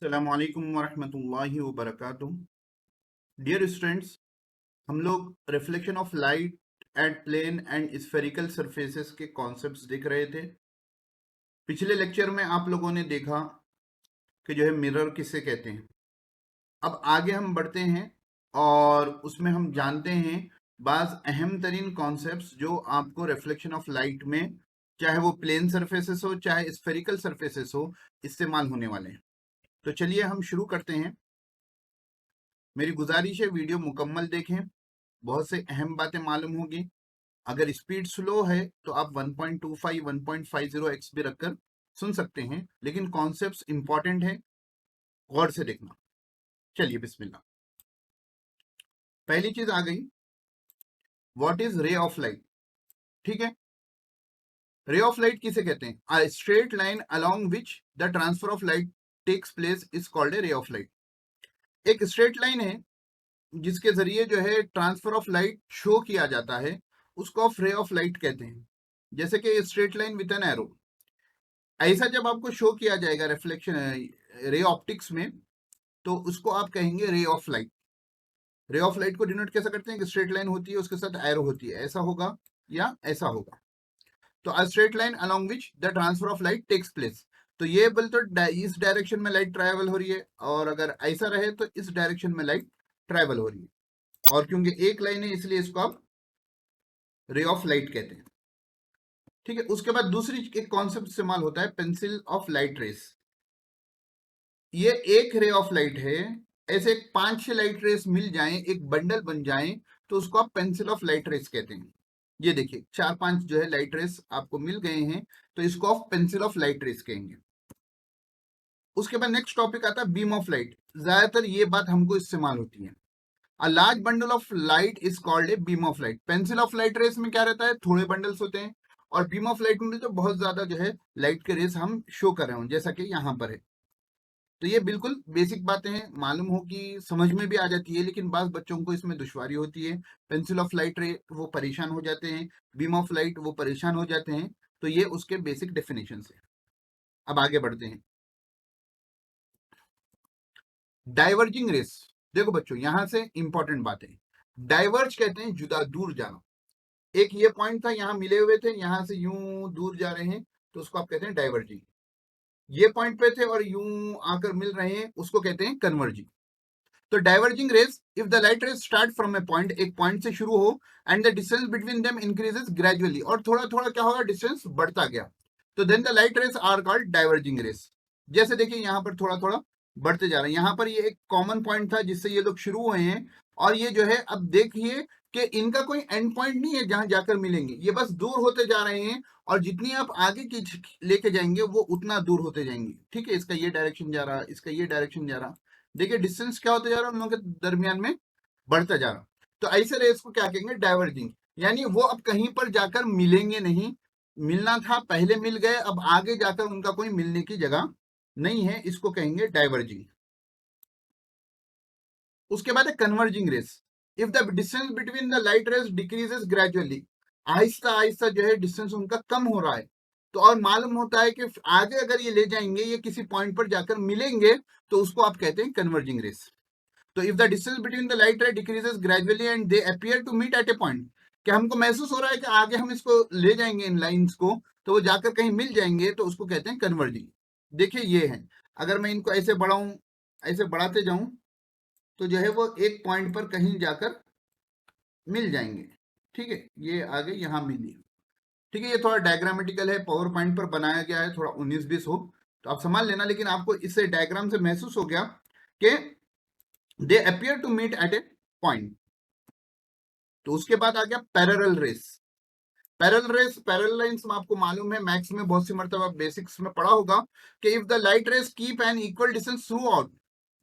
अस्सलामुअलैकुम वरहमतुल्लाहि वबरकातुहू। Dear students, हम लोग reflection of light at plane and spherical surfaces के कॉन्सेप्ट्स देख रहे थे। पिछले लेक्चर में आप लोगों ने देखा कि जो है मिरर किसे कहते हैं। अब आगे हम बढ़ते हैं और उसमें हम जानते हैं बाज अहम तरीन कॉन्सेप्ट्स जो आपको रिफ्लेक्शन ऑफ लाइट में, चाहे वो प्लेन सरफेसेस हो चाहे स्फेरिकल सरफेसेस हो, इस्तेमाल होने वाले हैं। तो चलिए हम शुरू करते हैं। मेरी गुजारिश है वीडियो मुकम्मल देखें, बहुत से अहम बातें मालूम होगी। अगर स्पीड स्लो है तो आप 1.25 1.50x भी रखकर सुन सकते हैं, लेकिन कॉन्सेप्ट्स इंपॉर्टेंट है, गौर से देखना। चलिए बिस्मिल्लाह। पहली चीज आ गई, what is ray of light. ठीक है, रे ऑफ लाइट किसे कहते हैं? A straight line along which the transfer of light takes place is called a ray of light. एक स्ट्रेट लाइन है जिसके जरिए जो है ट्रांसफर ऑफ लाइट शो किया जाता है, उसको आप रे ऑफ लाइट कहते हैं। जैसे कि straight line with an arrow, ऐसा जब आपको शो किया जाएगा रिफ्लेक्शन रे ऑप्टिक्स में, तो उसको आप कहेंगे रे ऑफ लाइट। रे ऑफ लाइट को डिनोट कैसा करते हैं कि स्ट्रेट लाइन होती है, उसके साथ एरो होती है, ऐसा होगा या ऐसा होगा। तो a straight line along which the transfer of light takes place, तो ये बोल तो इस डायरेक्शन में लाइट ट्रैवल हो रही है, और अगर ऐसा रहे तो इस डायरेक्शन में लाइट ट्रैवल हो रही है। और क्योंकि एक लाइन है इसलिए इसको आप रे ऑफ लाइट कहते हैं। ठीक है, उसके बाद दूसरी एक कॉन्सेप्ट इस्तेमाल होता है, पेंसिल ऑफ लाइट रेस। ये एक रे ऑफ लाइट है, ऐसे 5-6 लाइट रेस मिल जाएं, एक बंडल बन जाएं, तो उसको आप पेंसिल ऑफ लाइट रेस कहते हैं। ये देखिए 4-5 जो है लाइट रेस आपको मिल गए हैं, तो इसको आप पेंसिल ऑफ लाइट रेस कहेंगे। उसके बाद नेक्स्ट टॉपिक आता है बीम ऑफ लाइट। ज्यादातर ये बात हमको इस्तेमाल होती है। A large bundle of light is called a beam of light. Pencil of light rays में क्या रहता है, थोड़े बंडल्स होते हैं, और बीम ऑफ लाइट में तो बहुत ज्यादा जो है लाइट के रेस हम शो कर रहे हो, जैसा कि यहाँ पर है। तो ये बिल्कुल बेसिक बातें हैं, मालूम हो कि समझ में भी आ जाती है, लेकिन बाज बच्चों को इसमें दुश्वारी होती है। पेंसिल ऑफ लाइट रे वो परेशान हो जाते हैं, बीम ऑफ लाइट वो परेशान हो जाते हैं। तो ये उसके बेसिक डेफिनेशन है। अब आगे बढ़ते हैं। डाइवर्जिंग रेस, देखो बच्चों यहां से इंपॉर्टेंट बात है। डाइवर्ज कहते हैं जुदा, दूर जाना। एक ये पॉइंट था, यहाँ मिले हुए थे, यहां से यूं दूर जा रहे हैं, तो उसको आप कहते हैं डाइवर्जिंग। ये पॉइंट पे थे और यूं आकर मिल रहे हैं, उसको कहते हैं कन्वर्जिंग। तो diverging rays, if the light rays start from a point, एक पॉइंट से शुरू हो, and the distance between them increases gradually, और थोड़ा थोड़ा क्या होगा, डिस्टेंस बढ़ता गया, तो then the light rays are called diverging rays. जैसे देखिए यहाँ पर थोड़ा थोड़ा बढ़ते जा रहे हैं। यहाँ पर ये एक कॉमन पॉइंट था जिससे ये लोग शुरू हुए हैं, और ये जो है अब देखिए कि इनका कोई एंड पॉइंट नहीं है जहां जाकर मिलेंगे, ये बस दूर होते जा रहे हैं, और जितनी आप आगे की लेके जाएंगे वो उतना दूर होते जाएंगे। ठीक है, इसका ये डायरेक्शन जा रहा, इसका ये डायरेक्शन जा रहा, देखिए डिस्टेंस क्या होता जा रहा है उन लोगों के दरमियान में, बढ़ता जा रहा। तो ऐसे रेस को क्या कहेंगे, डाइवर्जिंग। यानी वो अब कहीं पर जाकर मिलेंगे नहीं, मिलना था पहले मिल गए, अब आगे जाकर उनका कोई मिलने की जगह नहीं है, इसको कहेंगे डाइवर्जिंग। उसके बाद है converging rays. If the distance between the light rays decreases gradually, आहिस्ता आहिस्ता जो है डिस्टेंस उनका कम हो रहा है, तो और मालूम होता है कि आगे अगर ये ले जाएंगे, ये किसी पॉइंट पर जाकर मिलेंगे, तो उसको आप कहते हैं कन्वर्जिंग रेस। तो if the distance between the light ray decreases gradually and they appear to meet at a point, कि हमको महसूस हो रहा है कि आगे हम इसको ले जाएंगे इन लाइंस को, तो वो जाकर कहीं मिल जाएंगे, तो उसको कहते हैं कन्वर्जिंग। देखिए ये है, अगर मैं इनको ऐसे बढ़ाऊं, ऐसे बढ़ाते जाऊं, तो जो है वो एक पॉइंट पर कहीं जाकर मिल जाएंगे। ठीक है, ये आगे यहाँ मिली। ठीक है, ये थोड़ा डायग्रामेटिकल है, पावर पॉइंट पर बनाया गया है, थोड़ा 19-20 हो तो आप संभाल लेना, लेकिन आपको इससे डायग्राम से महसूस हो गया कि they appear to meet at a point. तो उसके बाद आ गया parallel rays. Parallel rays, parallel lines में आपको मालूम है, मैथ्स में बहुत सी मर्तबा बेसिक्स में पढ़ा होगा कि if the light race keep an equal distance through out,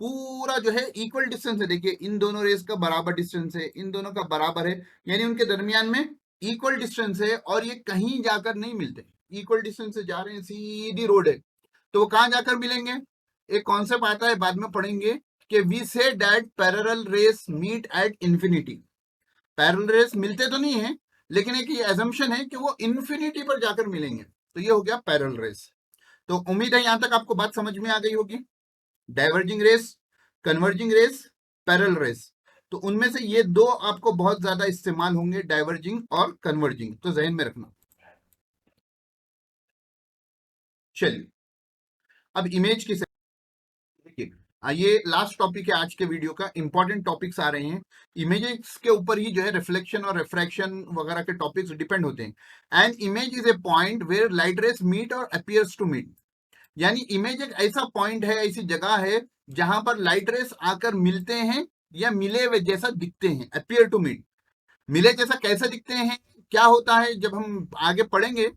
पूरा जो है इक्वल डिस्टेंस है, देखिए इन दोनों रेस का बराबर डिस्टेंस है, इन दोनों का बराबर है, यानी उनके दरमियान में इक्वल डिस्टेंस है, और ये कहीं जाकर नहीं मिलते, इक्वल डिस्टेंस से जा रहे हैं, सीधी रोड है, तो वो कहां जाकर मिलेंगे? एक कॉन्सेप्ट आता है, बाद में पढ़ेंगे, कि we say that parallel rays meet at infinity. Parallel rays मिलते तो नहीं है, लेकिन एक ये एजम्पशन है कि वो इंफिनिटी पर जाकर मिलेंगे, तो ये हो गया पैरेलल रेस। तो उम्मीद है यहां तक आपको बात समझ में आ गई होगी। Diverging rays, converging rays, parallel rays. तो उनमें से ये दो आपको बहुत ज्यादा इस्तेमाल होंगे, डाइवर्जिंग और कन्वर्जिंग, तो जहन में रखना। चलिए अब इमेज की देखिए, ये लास्ट टॉपिक है आज के वीडियो का। इंपॉर्टेंट टॉपिक्स आ रहे हैं इमेजेस के ऊपर ही, जो है रिफ्लेक्शन और रिफ्रैक्शन वगैरह के टॉपिक्स डिपेंड होते हैं। And image is a point where light rays meet और अपीयर्स टू मीट। यानी इमेज एक ऐसा पॉइंट है, ऐसी जगह है जहां पर लाइट रेस आकर मिलते हैं या मिले हुए जैसा दिखते हैं, अपीयर टू मीट। मिले जैसा कैसे दिखते हैं, क्या होता है, जब हम आगे पढ़ेंगे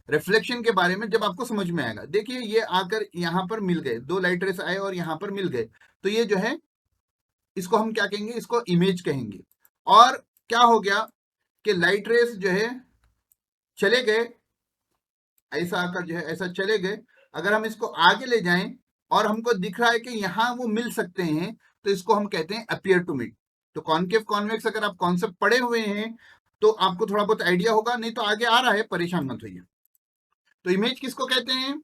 रिफ्लेक्शन के बारे में, जब आपको समझ में आएगा। देखिए ये आकर यहां पर मिल गए, दो लाइट रेस आए और यहां पर मिल गए, तो ये जो है इसको हम क्या कहेंगे, इसको इमेज कहेंगे। और क्या हो गया कि लाइट रेस जो है चले गए, ऐसा आकर जो है ऐसा चले गए। अगर हम इसको आगे ले जाएं और हमको दिख रहा है कि यहां वो मिल सकते हैं, तो इसको हम कहते हैं अपीयर टू मीट। तो कॉन्केव कॉन्वेक्स अगर आप कॉन्सेप्ट पढ़े हुए हैं तो आपको थोड़ा बहुत आइडिया होगा, नहीं तो आगे आ रहा है, परेशान मत होइए। तो इमेज किसको कहते हैं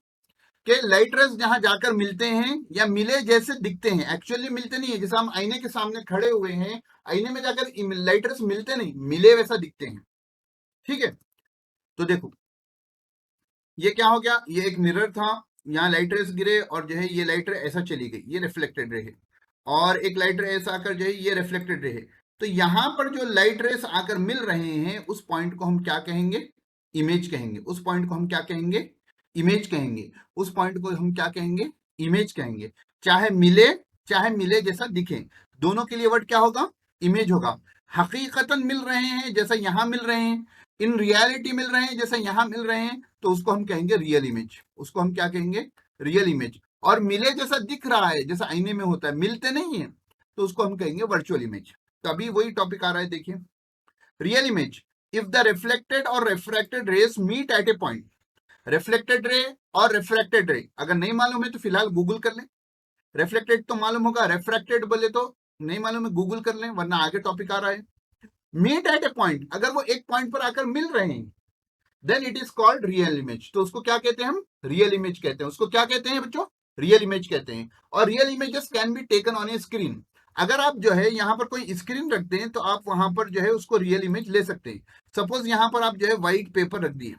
कि लाइट रेस जहां जाकर मिलते हैं या मिले जैसे दिखते हैं, एक्चुअली मिलते नहीं है। जैसे हम आईने के सामने खड़े हुए हैं, आईने में जाकर लाइट रेस मिलते नहीं, मिले वैसा दिखते हैं। ठीक है, तो देखो ये क्या हो गया, ये एक मिरर था, यहाँ लाइट रेस गिरे और जो है ये लाइट रे ऐसा चली गई, ये रिफ्लेक्टेड रे है। और एक लाइट रे ऐसा आकर जो है ये रिफ्लेक्टेड रे है। तो यहां पर जो लाइट रेस आकर मिल रहे हैं, उस पॉइंट को हम क्या कहेंगे, इमेज कहेंगे। उस पॉइंट को हम क्या कहेंगे, इमेज कहेंगे। उस पॉइंट को हम क्या कहेंगे, इमेज कहेंगे। चाहे मिले जैसा दिखे, दोनों के लिए वर्ड क्या होगा, इमेज होगा। हकीकतन मिल रहे हैं जैसा यहां मिल रहे हैं, इन रियलिटी मिल रहे हैं जैसा यहां मिल रहे हैं, तो उसको हम कहेंगे रियल इमेज। उसको हम क्या कहेंगे, रियल इमेज। और मिले जैसा दिख रहा है, जैसा आईने में होता है, मिलते नहीं है, तो उसको हम कहेंगे वर्चुअल इमेज। तभी वही टॉपिक आ रहा है, देखिए real image, if the reflected और refracted rays meet at a point. Reflected ray और रिफ्रैक्टेड रे अगर नहीं मालूम है तो फिलहाल गूगल कर लें। रिफ्लेक्टेड तो मालूम होगा, रिफ्रैक्टेड बोले तो नहीं मालूम है, गूगल कर लें, वरना आगे टॉपिक आ रहा है। मीट एट ए पॉइंट, अगर वो एक पॉइंट पर आकर मिल रहे हैं, then it is called real image. तो उसको क्या कहते हैं, हम रियल इमेज कहते हैं। उसको क्या कहते हैं बच्चों, रियल इमेज कहते हैं। और real images can be taken on A screen. अगर आप जो है यहाँ पर कोई स्क्रीन रखते हैं तो आप वहां पर जो है उसको रियल इमेज ले सकते हैं। सपोज यहाँ पर आप जो है व्हाइट पेपर रख दिए,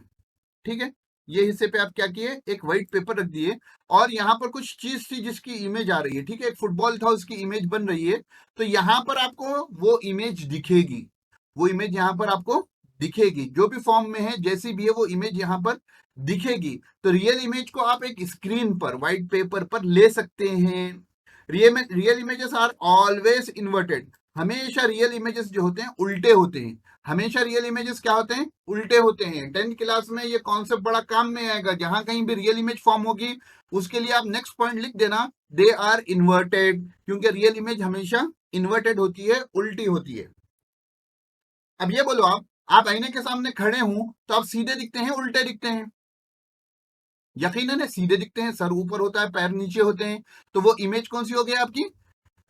ठीक है, ये हिस्से पे आप क्या किए, एक व्हाइट पेपर रख दिए, और यहाँ पर कुछ चीज थी जिसकी इमेज आ रही है, ठीक है, एक फुटबॉल था उसकी इमेज बन रही है, तो यहाँ पर आपको वो इमेज दिखेगी। वो इमेज यहाँ पर आपको दिखेगी, जो भी फॉर्म में है, जैसी भी है, वो इमेज यहाँ पर दिखेगी। तो रियल इमेज को आप एक स्क्रीन पर, व्हाइट पेपर पर ले सकते हैं। Real images are always inverted. हमेशा रियल इमेजेस जो होते हैं उल्टे होते हैं। हमेशा रियल इमेजेस क्या होते हैं, उल्टे होते हैं। 10th क्लास में ये कॉन्सेप्ट बड़ा काम में आएगा। जहां कहीं भी रियल इमेज फॉर्म होगी, उसके लिए आप नेक्स्ट पॉइंट लिख देना, दे आर इन्वर्टेड, क्योंकि रियल इमेज हमेशा इन्वर्टेड होती है, उल्टी होती है। अब ये बोलो, आप आईने के सामने खड़े हूं तो आप सीधे दिखते हैं, उल्टे दिखते हैं? यकीनन है सीधे दिखते हैं, सर ऊपर होता है, पैर नीचे होते हैं। तो वो इमेज कौन सी हो गई आपकी,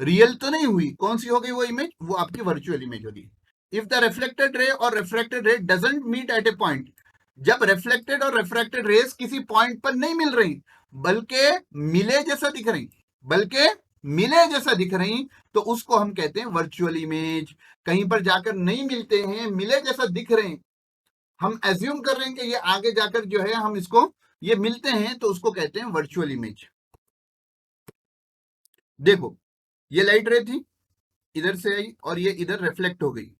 रियल तो नहीं हुई। कौन सी हो गई वो इमेज, वो आपकी वर्चुअल इमेज होगी। इफ द रिफ्लेक्टेड रे और refracted ray doesn't meet at a point, जब रिफ्लेक्टेड और रिफ्रैक्टेड रेस किसी पॉइंट पर नहीं मिल रही, बल्कि मिले जैसा दिख रही, बल्कि मिले जैसा दिख रही, तो उसको हम कहते हैं वर्चुअल इमेज। कहीं पर जाकर नहीं मिलते हैं, मिले जैसा दिख रहे हैं, हम एज्यूम कर रहे हैं कि ये आगे जाकर जो है हम इसको, ये मिलते हैं, तो उसको कहते हैं वर्चुअल इमेज। देखो ये लाइट रे थी, इधर से आई और ये इधर रिफ्लेक्ट हो गई।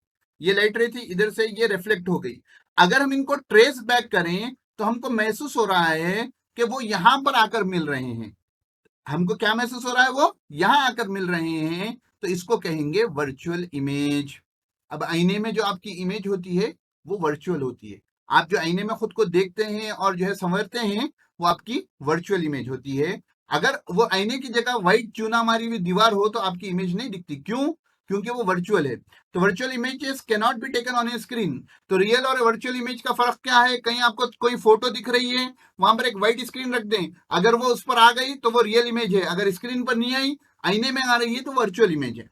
ये लाइट रे थी, इधर से ये रिफ्लेक्ट हो गई। अगर हम इनको ट्रेस बैक करें तो हमको महसूस हो रहा है कि वो यहां पर आकर मिल रहे हैं। हमको क्या महसूस हो रहा है, वो यहां आकर मिल रहे हैं, तो इसको कहेंगे वर्चुअल इमेज। अब आईने में जो आपकी इमेज होती है वो वर्चुअल होती है। आप जो आईने में खुद को देखते हैं और जो है संवरते हैं, वो आपकी वर्चुअल इमेज होती है। अगर वो आईने की जगह व्हाइट चूना मारी हुई दीवार हो तो आपकी इमेज नहीं दिखती। क्यों, क्योंकि वो वर्चुअल है। तो virtual images can not be taken on A screen. तो रियल और वर्चुअल इमेज का फर्क क्या है, कहीं आपको कोई फोटो दिख रही है, वहां पर एक व्हाइट स्क्रीन रख दें, अगर वो उस पर आ गई तो वो रियल इमेज है, अगर स्क्रीन पर नहीं आई, आईने में आ रही है, तो वर्चुअल इमेज है।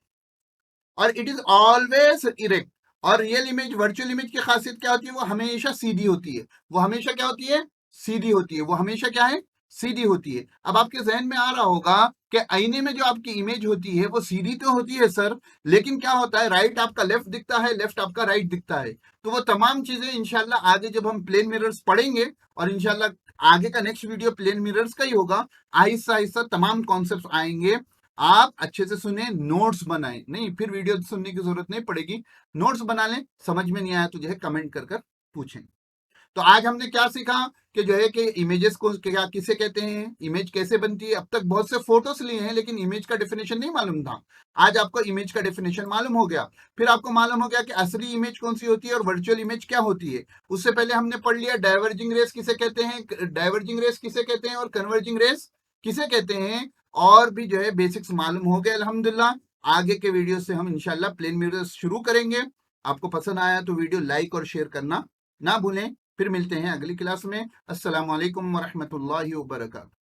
और इट इज ऑलवेज इरेक्ट। और रियल इमेज, वर्चुअल इमेज की खासियत क्या होती है, वो हमेशा सीधी होती है। वो हमेशा क्या होती है, सीधी होती है। वो हमेशा क्या है, सीधी होती है। अब आपके जहन में आ रहा होगा कि आईने में जो आपकी इमेज होती है वो सीधी तो होती है सर, लेकिन क्या होता है, राइट आपका लेफ्ट दिखता है, लेफ्ट आपका राइट दिखता है। तो वो तमाम चीजें इंशाल्लाह आगे जब हम प्लेन मिरर्स पढ़ेंगे, और इंशाल्लाह आगे का नेक्स्ट वीडियो प्लेन मिरर्स का ही होगा, आहिस्ता आहिस्ता तमाम कॉन्सेप्ट आएंगे। आप अच्छे से सुने, नोट्स बनाएं, नहीं फिर वीडियो सुनने की जरूरत नहीं पड़ेगी, नोट्स बना लें। समझ में नहीं आया तो जो है कमेंट कर कर पूछें। तो आज हमने क्या सीखा कि जो है कि इमेजेस को क्या किसे कहते हैं, इमेज कैसे बनती है। अब तक बहुत से फोटोस लिए हैं लेकिन इमेज का डेफिनेशन नहीं मालूम था। आज आपको इमेज का डेफिनेशन मालूम हो गया। फिर आपको मालूम हो गया कि असली इमेज कौन सी होती है और वर्चुअल इमेज क्या होती है। उससे पहले हमने पढ़ लिया डाइवर्जिंग रेस किसे कहते हैं, डाइवर्जिंग रेस किसे कहते हैं और कन्वर्जिंग रेस किसे कहते हैं, और भी जो है बेसिक्स मालूम हो गए अल्हम्दुलिल्लाह। आगे के वीडियो से हम इंशाल्लाह प्लेन मिरर्स शुरू करेंगे। आपको पसंद आया तो वीडियो लाइक और शेयर करना ना भूलें। फिर मिलते हैं अगली क्लास में। अस्सलाम वालेकुम वरहमतुल्लाहि वबरकातुहू।